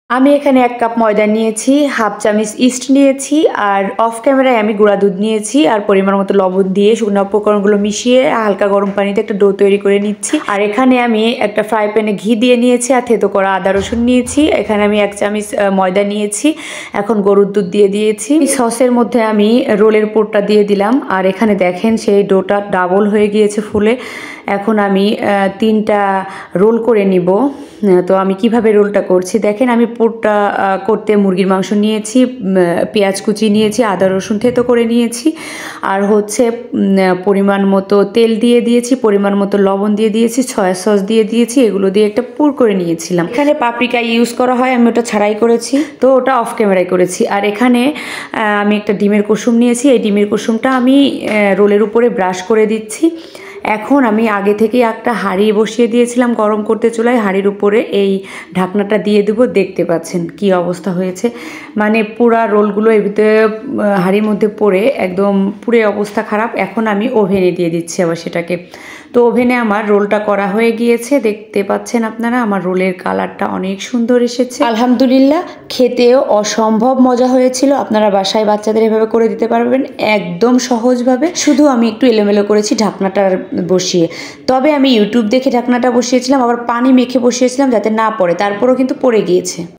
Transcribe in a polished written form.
আমি এখানে ১ কাপ ময়দা নিয়েছি, হাফ চামচ ইস্ট নিয়েছি আর অফ ক্যামেরায় আমি গুঁড়া দুধ নিয়েছি আর পরিমাণ মতো লবণ দিয়ে শুকনো উপকরণগুলো মিশিয়ে হালকা গরম পানিতে একটা ডো তৈরি করে নিচ্ছি। আর এখানে আমি একটা ফ্রাই প্যানে ঘি দিয়ে নিয়েছি আর থেতো করা আদা রসুন নিয়েছি। এখানে আমি ১ চামচ ময়দা নিয়েছি। এখন গরুর দুধ দিয়ে দিয়েছি। সসের মধ্যে আমি রোলের পুরটা দিয়ে দিলাম আর এখানে দেখেন সেই ডোটা ডাবল হয়ে গিয়েছে ফুলে। এখন আমি ৩টা রোল করে নিব। তো আমি কিভাবে রোলটা করছি দেখেন, আমি পুরটা করতে মুরগির মাংস নিয়েছি, পেঁয়াজ কুচি নিয়েছি, আদা রসুন থেতো করে নিয়েছি আর হচ্ছে পরিমাণ মতো তেল দিয়ে দিয়েছি, পরিমাণ মতো লবণ দিয়ে দিয়েছি, সয়া সস দিয়ে দিয়েছি, এগুলো দিয়ে একটা পুর করে নিয়েছিলাম। এখানে পাপরিকা ইউজ করা হয়, আমি ওটা ছাড়াই করেছি, তো ওটা অফ ক্যামেরায় করেছি। আর এখানে আমি একটা ডিমের কুসুম নিয়েছি, এই ডিমের কুসুমটা আমি রোলের উপরে ব্রাশ করে দিচ্ছি। এখন আমি আগে থেকেই একটা হাঁড়ি বসিয়ে দিয়েছিলাম গরম করতে চুলায়, হাঁড়ির উপরে এই ঢাকনাটা দিয়ে দেবো। দেখতে পাচ্ছেন কি অবস্থা হয়েছে, মানে পুরা রোলগুলো এর ভিতরে হাঁড়ির মধ্যে পড়ে একদম পুরো অবস্থা খারাপ। এখন আমি ওভেনে দিয়ে দিচ্ছি আবার সেটাকে। তো ওভেনে আমার রোলটা করা হয়ে গিয়েছে, দেখতে পাচ্ছেন আপনারা আমার রোলের কালারটা অনেক সুন্দর এসেছে আলহামদুলিল্লাহ। খেতেও অসম্ভব মজা হয়েছিল। আপনারা বাসায় বাচ্চাদের এভাবে করে দিতে পারবেন একদম সহজভাবে। শুধু আমি একটু এলোমেলো করেছি ঢাকনাটা বসিয়ে, তবে আমি ইউটিউব দেখে ঢাকনাটা বসিয়েছিলাম, আবার পানি মেখে বসিয়েছিলাম যাতে না পড়ে, তারপরও কিন্তু পড়ে গিয়েছে।